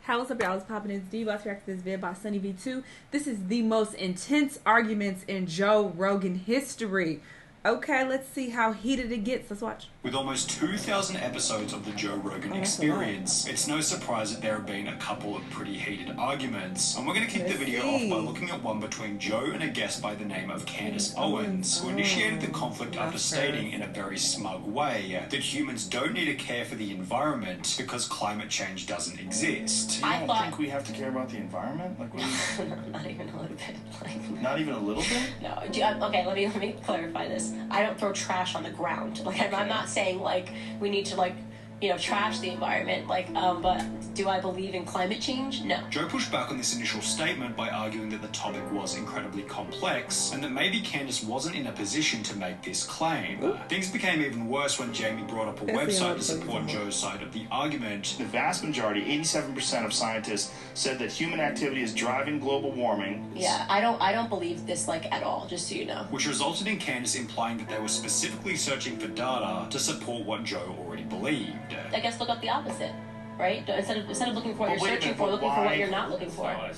Hey, what's up, y'all? It's poppin'. It's D. Let's react to this vid by Sunny V2. This is the most intense arguments in Joe Rogan history. Okay, let's see how heated it gets. Let's watch. With almost 2,000 episodes of the Joe Rogan Experience, it's no surprise that there have been a couple of pretty heated arguments. And we're going to kick the video off by looking at one between Joe and a guest by the name of Candace Owens, who initiated the conflict after stating in a very smug way that humans don't need to care for the environment because climate change doesn't exist. I think we have to care about the environment? Like, what do you... Not even a little bit. Like, not even a little bit? No. Okay, let me clarify this. I don't throw trash on the ground. Like, I'm not saying, like, we need to, like, you know, trash the environment, like, but do I believe in climate change? No. Joe pushed back on this initial statement by arguing that the topic was incredibly complex and that maybe Candace wasn't in a position to make this claim. Things became even worse when Jamie brought up a website to support Joe's side of the argument. The vast majority, 87% of scientists, said that human activity is driving global warming. Yeah, I don't believe this, like, at all, just so you know. Which resulted in Candace implying that they were specifically searching for data to support what Joe already believed. I guess look up the opposite, right? Instead of looking for what you're searching for, looking for what you're not looking for. I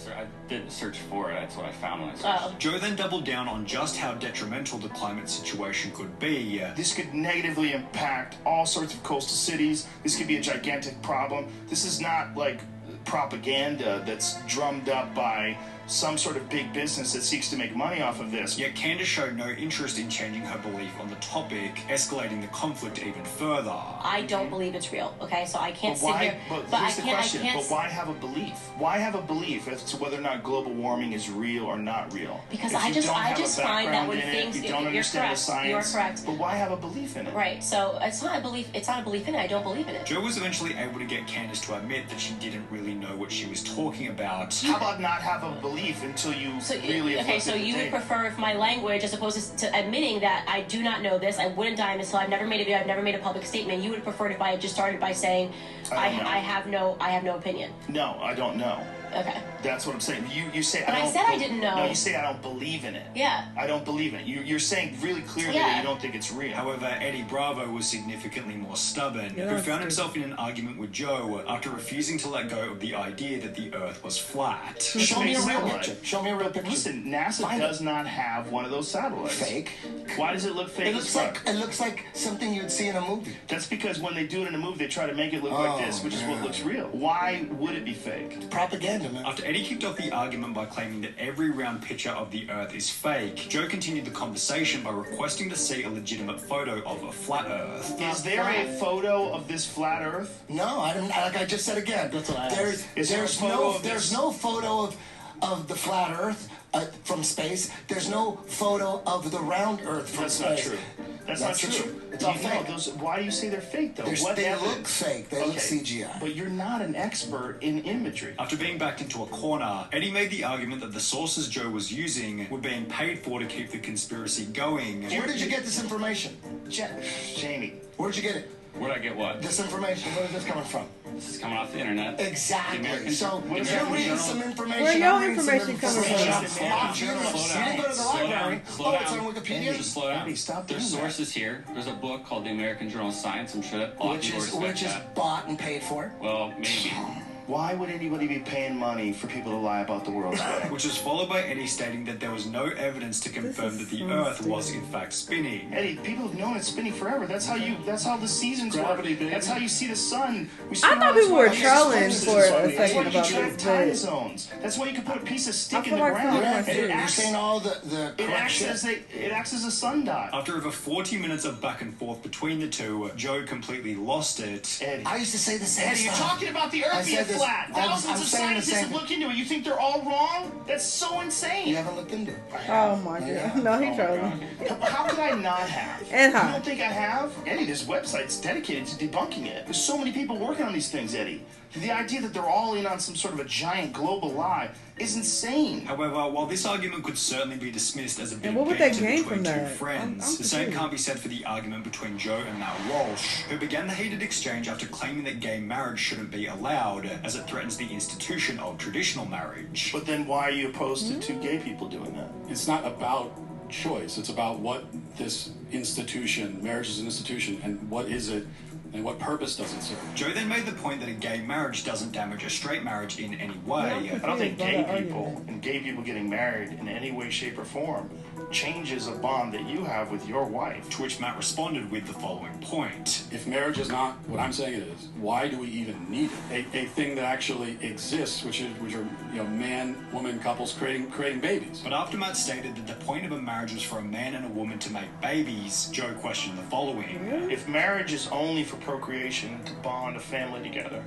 didn't search for it. That's what I found when I searched. Joe then doubled down on just how detrimental the climate situation could be. This could negatively impact all sorts of coastal cities. This could be a gigantic problem. This is not like propaganda that's drummed up by some sort of big business that seeks to make money off of this. Yet Candace showed no interest in changing her belief on the topic, escalating the conflict even further. I don't believe it's real, okay? So I can't sit here... But here's the question. But why have a belief? Why have a belief as to whether or not global warming is real or not real? Because I just find that when things... You don't understand the science. You're correct. But why have a belief in it? Right, so it's not a belief in it. I don't believe in it. Joe was eventually able to get Candace to admit that she didn't really know what she was talking about. How about not have a belief until you really... Okay, so you would prefer if my language, as opposed to admitting that I do not know this, I wouldn't die until I've never made a video, I've never made a public statement, you would prefer it if I had just started by saying I have no opinion. No, I don't know. Okay. That's what I'm saying. You say but I said I didn't know. No, you say I don't believe in it. Yeah. I don't believe in it. You're saying really clearly that you don't think it's real. However, Eddie Bravo was significantly more stubborn, who found himself in an argument with Joe after refusing to let go of the idea that the Earth was flat. Show me a real picture. Show me a real picture. Listen, NASA does not have one of those satellites. Fake. Why does it look fake? It looks like something you'd see in a movie. That's because when they do it in a movie, they try to make it look like this, which is what looks real. Why would it be fake? It's propaganda, man. After Eddie kicked off the argument by claiming that every round picture of the Earth is fake, Joe continued the conversation by requesting to see a legitimate photo of a flat Earth. Is there a photo of this flat Earth? No, I don't. Like I just said again, that's what I asked. There's no photo of the flat Earth from space. There's no photo of the round Earth from space. That's not true. That's not true. It's all fake. Why do you say they're fake, though? They look fake. They look CGI. But you're not an expert in imagery. After being backed into a corner, Eddie made the argument that the sources Joe was using were being paid for to keep the conspiracy going. Where did you get this information? Jamie. Where'd you get it? Where'd I get what? This information. Where is this coming from? This is coming off the internet. Exactly. So if you're reading some information, where your information coming from? You didn't go to the library. It's on Wikipedia. Just slow down. Stop. There's sources here. There's a book called The American Journal of Science. I'm sure that which is bought and paid for. Well, maybe. Why would anybody be paying money for people to lie about the world today? Which was followed by Eddie stating that there was no evidence to confirm that the Earth was in fact spinning. Eddie, people have known it's spinning forever. That's how the seasons work. That's how you see the sun. I thought people were trolling for a second about this, time zones. That's why you can put a piece of stick in the ground. You're saying all the it acts as a sundial. After over 40 minutes of back and forth between the two, Joe completely lost it. Eddie. I used to say the same Eddie, you're talking about the Earth being flat. Thousands of scientists have looked into it. You think they're all wrong? That's so insane. You haven't looked into it. Oh my god. No, he's trolling. How could I not have? And you don't think I have? Eddie, this website's dedicated to debunking it. There's so many people working on these things, Eddie. The idea that they're all in on some sort of a giant global lie is insane. However, while this argument could certainly be dismissed as a big what would they banter gain between from two that? friends, the same can't be said for the argument between Joe and Matt Walsh, who began the heated exchange after claiming that gay marriage shouldn't be allowed, as it threatens the institution of traditional marriage. But then why are you opposed to two gay people doing that? It's not about choice. It's about what this institution, marriage is an institution, and what is it And what purpose does it serve? Joe then made the point that a gay marriage doesn't damage a straight marriage in any way. I don't think gay people and gay people getting married in any way, shape, or form changes a bond that you have with your wife. To which Matt responded with the following point. If marriage is not what I'm saying it is, why do we even need it? A thing that actually exists, which are man-woman couples creating babies. But after Matt stated that the point of a marriage was for a man and a woman to make babies, Joe questioned the following. If marriage is only for procreation, to bond a family together,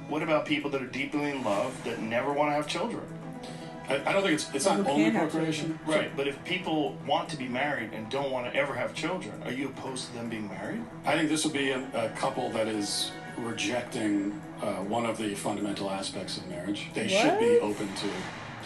what about people that are deeply in love that never want to have children? I don't think it's not only procreation. Right, but if people want to be married and don't want to ever have children, are you opposed to them being married? I think this would be a couple that is rejecting one of the fundamental aspects of marriage. They should be open to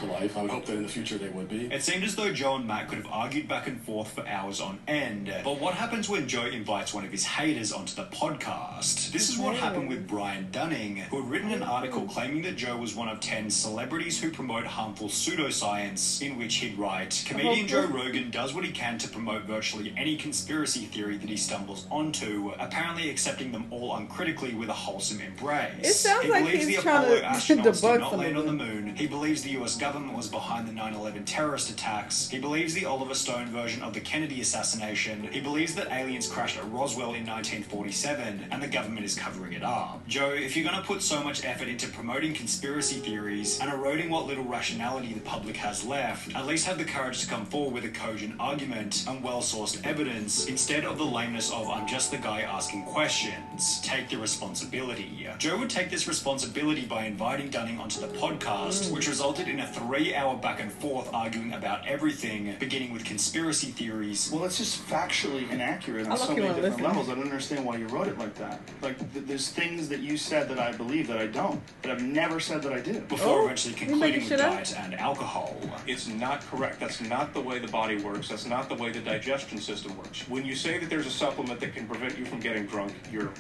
life. I would hope that in the future they would be. It seemed as though Joe and Matt could have argued back and forth for hours on end. But what happens when Joe invites one of his haters onto the podcast? This is what happened with Brian Dunning, who had written an article claiming that Joe was one of 10 celebrities who promote harmful pseudoscience, in which he'd write, "Comedian Joe Rogan does what he can to promote virtually any conspiracy theory that he stumbles onto, apparently accepting them all uncritically with a wholesome embrace. It sounds he like believes he's the trying Apollo to astronauts did debunk not some land of on the them. moon. He believes the US government was behind the 9/11 terrorist attacks. He believes the Oliver Stone version of the Kennedy assassination. He believes that aliens crashed at Roswell in 1947 and the government is covering it up. Joe, if you're going to put so much effort into promoting conspiracy theories and eroding what little rationality the public has left, at least have the courage to come forward with a cogent argument and well-sourced evidence instead of the lameness of I'm just the guy asking questions. Take the responsibility." Joe would take this responsibility by inviting Dunning onto the podcast, which resulted in a 3-hour back and forth arguing about everything, beginning with conspiracy theories. Well, it's just factually inaccurate on so many different levels. I don't understand why you wrote it like that. Like, there's things that you said that I believe that I don't, that I've never said that I do. Before eventually concluding with diet and alcohol. It's not correct. That's not the way the body works. That's not the way the digestion system works. When you say that there's a supplement that can prevent you from getting drunk, you're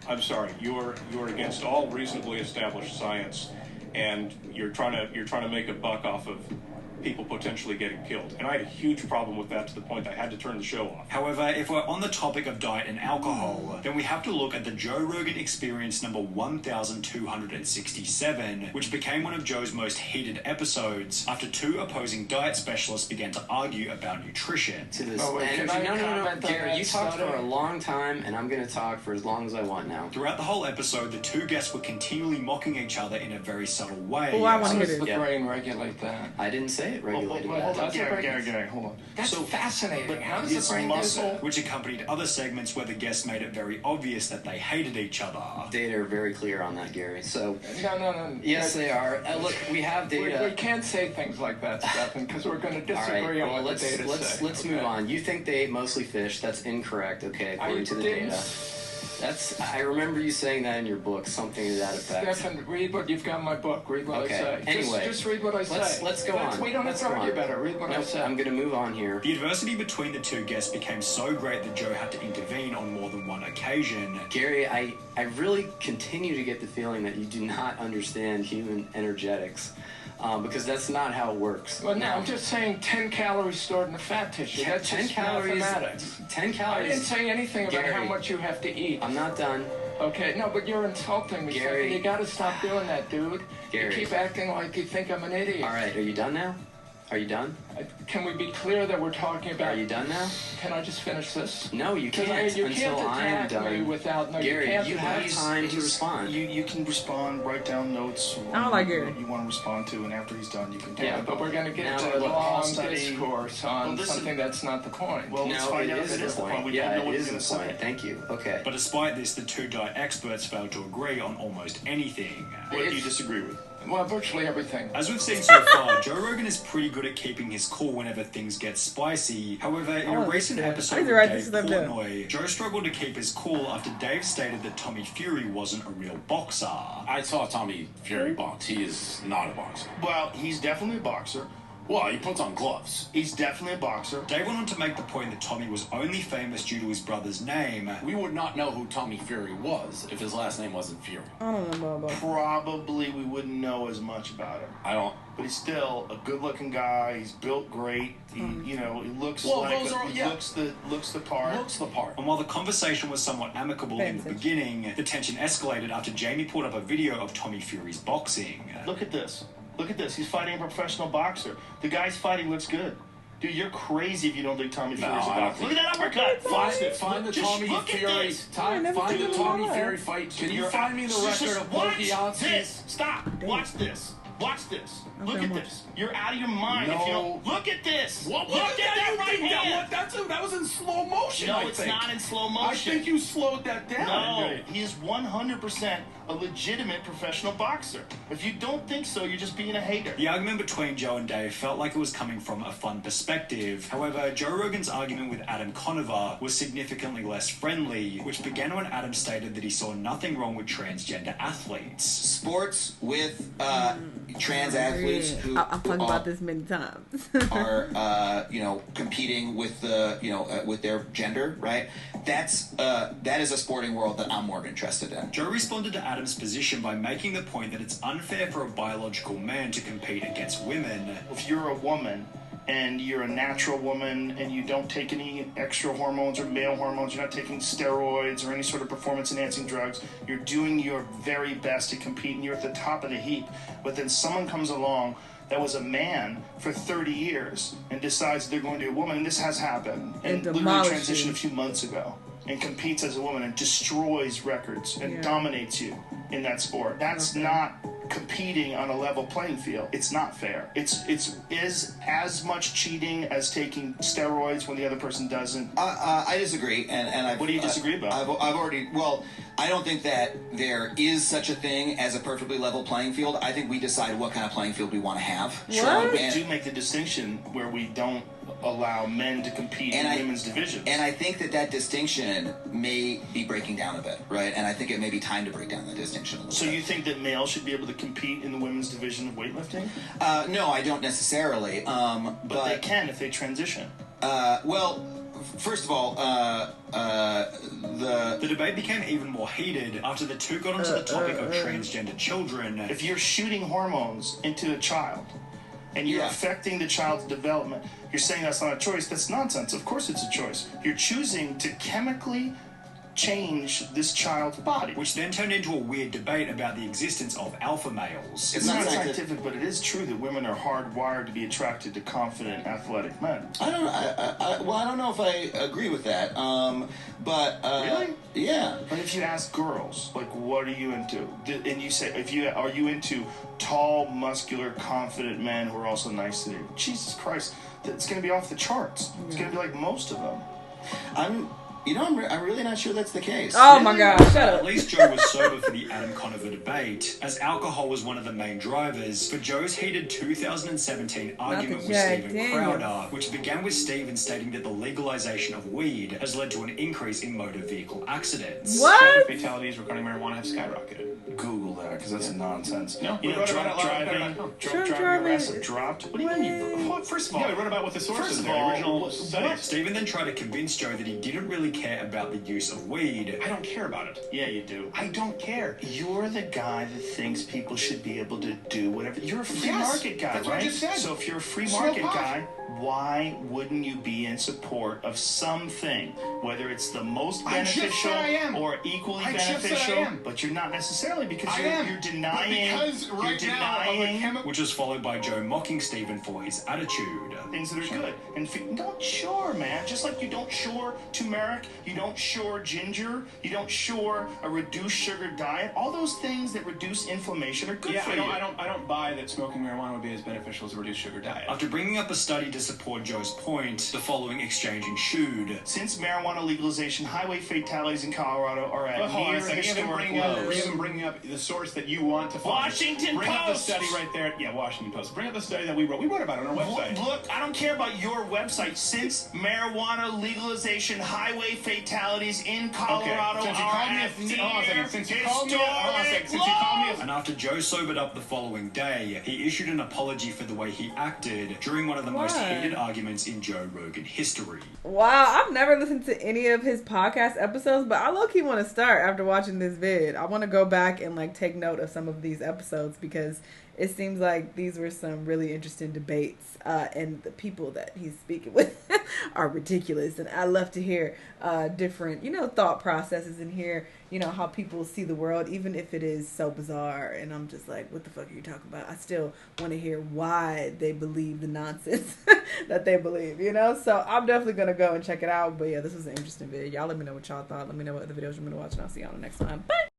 I'm sorry, you're against all reasonably established science, and you're trying to make a buck off of people potentially getting killed. And I had a huge problem with that to the point I had to turn the show off. However, if we're on the topic of diet and alcohol, then we have to look at the Joe Rogan Experience number 1267, which became one of Joe's most heated episodes after 2 opposing diet specialists began to argue about nutrition. To this energy. No. Gary, you talked for a long time, and I'm going to talk for as long as I want now. Throughout the whole episode, the 2 guests were continually mocking each other in a very subtle way. Oh, I want to hear Does this. the brain regulate that? I didn't say it regulated that. Gary, hold on. That's fascinating. How does the brain do that? Which accompanied other segments where the guests made it very obvious that they hated each other. Data are very clear on that, Gary. So No. yes, they are. Look, we have data. We can't say things like that, Stephen, because we're going to disagree on what the data say. Let's move on. You think they ate mostly fish? That's incorrect. Okay, according to the data. I remember you saying that in your book, something to that effect. Stephen, read what you've got in my book. Read what I say. Anyway, just read what I say. Let's go on. We don't have to argue about it. Read what I say. I'm going to move on here. The adversity between the 2 guests became so great that Joe had to intervene on more than one occasion. Gary, I really continue to get the feeling that you do not understand human energetics. Because that's not how it works. Well, no, I'm just saying 10 calories stored in the fat tissue. That's 10 just calories. mathematics. 10 calories. I didn't say anything about how much you have to eat. I'm not done. Okay, no, but you're insulting me, Gary. Stephen. You gotta stop doing that, dude. Gary. You keep acting like you think I'm an idiot. All right, are you done now? Are you done? Can we be clear that we're talking about... Are you done now? Can I just finish this? No, you can't You until can't I am attack done. me without... No, Gary, you have time to respond. You can respond, write down notes. I don't like Gary. You want to respond to, and after he's done, you can Yeah, but we're going to get into a long discourse on something that's not the point. Well, let's find out if it is the point. We don't know what he's going to say. Thank you. Okay. But despite this, the 2 diet experts failed to agree on almost anything. What do you disagree with? Well, virtually everything. As we've seen so far, Joe Rogan is pretty good at keeping his cool whenever things get spicy. However, in a recent episode with Dave Portnoy, Joe struggled to keep his cool after Dave stated that Tommy Fury wasn't a real boxer. I saw Tommy Fury box. He is not a boxer. Well, he's definitely a boxer. Well, he puts on gloves. He's definitely a boxer. Dave went on to make the point that Tommy was only famous due to his brother's name. We would not know who Tommy Fury was if his last name wasn't Fury. I don't know about Probably we wouldn't know as much about him. I don't. But he's still a good-looking guy. He's built great. He, you know, he looks looks the part. Looks the part. And while the conversation was somewhat amicable in the beginning, the tension escalated after Jamie pulled up a video of Tommy Fury's boxing. Look at this. Look at this. He's fighting a professional boxer. The guy's fighting looks good. Dude, you're crazy if you don't think Tommy Fury's a boxer. Look at that uppercut. Find the Tommy Fury. Find the Tommy Fury fight. Can you find me the record of Watch this. Stop. Watch this. Watch this. Look at this. You're out of your mind if you don't. Look at this. Look at that right hand. That was in slow motion. No, it's not in slow motion. I think you slowed that down. No, he is 100% a legitimate professional boxer. If you don't think so, you're just being a hater. The argument between Joe and Dave felt like it was coming from a fun perspective. However, Joe Rogan's argument with Adam Conover was significantly less friendly, which began when Adam stated that he saw nothing wrong with transgender athletes. Sports with trans athletes who I've talked about this many times. are competing with with their gender, right? That is a sporting world that I'm more interested in. Joe responded to Adam's position by making the point that it's unfair for a biological man to compete against women. If you're a woman and you're a natural woman and you don't take any extra hormones or male hormones, you're not taking steroids or any sort of performance-enhancing drugs, you're doing your very best to compete and you're at the top of the heap. But then someone comes along that was a man for 30 years and decides they're going to be a woman, and this has happened, and literally transitioned a few months ago, and competes as a woman and destroys records and dominates you in that sport. That's not competing on a level playing field. It's not fair. It's as much cheating as taking steroids when the other person doesn't. I disagree, and what do you disagree about? I don't think that there is such a thing as a perfectly level playing field. I think we decide what kind of playing field we want to have. Sure, we do make the distinction where we don't allow men to compete in women's divisions. And I think that distinction may be breaking down a bit, right? And I think it may be time to break down that distinction a little bit. So you think that males should be able to compete in the women's division of weightlifting? No, I don't necessarily. But they can if they transition. First of all, the debate became even more heated after the two got onto the topic of transgender children. If you're shooting hormones into a child and you're affecting the child's development, you're saying that's not a choice. That's nonsense. Of course it's a choice. You're choosing to chemically change this child's body. Which then turned into a weird debate about the existence of alpha males. It's not scientific, but it is true that women are hardwired to be attracted to confident, athletic men. I don't know if I agree with that. Really? Yeah. But if you ask girls, like, what are you into? And you say, are you into tall, muscular, confident men who are also nice to you? Jesus Christ, it's going to be off the charts. It's going to be like most of them. I'm really not sure that's the case. Oh my God, shut up. At least Joe was sober for the Adam Conover debate, as alcohol was one of the main drivers for Joe's heated 2017 argument with Stephen Crowder, which began with Stephen stating that the legalization of weed has led to an increase in motor vehicle accidents. What? Fatalities regarding marijuana have skyrocketed. Google that, because that's nonsense. No, you know, drunk driving arrests have dropped. What do you mean? First of all, I wrote about what the sources of the original studies. Stephen then tried to convince Joe that he didn't really care about the use of weed. I don't care about it. Yeah, you do. I don't care. You're the guy that thinks people should be able to do whatever. You're a free market guy, that's right? What I just said. So if you're a free market guy, why wouldn't you be in support of something, whether it's the most beneficial or equally beneficial? But you're not necessarily, because you're denying. Which was followed by Joe mocking Stephen for his attitude. Things that are good. And don't shore, man. Just like you don't shore turmeric, you don't shore ginger, you don't shore a reduced sugar diet. All those things that reduce inflammation are good for you. I don't buy that smoking marijuana would be as beneficial as a reduced sugar diet. After bringing up a study to support Joe's point, the following exchange ensued. Since marijuana legalization, highway fatalities in Colorado are at near historic lows. Even bringing up the source that you want to find. Washington Bring up the Post! study right there. Yeah, Washington Post. Bring up the study that we wrote. We wrote about it on our website. Look, I don't care about your website. Since marijuana legalization, highway fatalities in Colorado Since you are called me at a- near hold on a second. Since you called me a- And after Joe sobered up the following day, he issued an apology for the way he acted during one of the most What? heated arguments in Joe Rogan history. Wow, I've never listened to any of his podcast episodes, but I low-key want to start after watching this vid. I want to go back and like take note of some of these episodes because it seems like these were some really interesting debates, and the people that he's speaking with are ridiculous. And I love to hear different, thought processes and hear, how people see the world, even if it is so bizarre. And I'm just like, what the fuck are you talking about? I still want to hear why they believe the nonsense that they believe, So I'm definitely going to go and check it out. But yeah, this was an interesting video. Y'all let me know what y'all thought. Let me know what other videos you're going to watch, and I'll see y'all on the next time. Bye!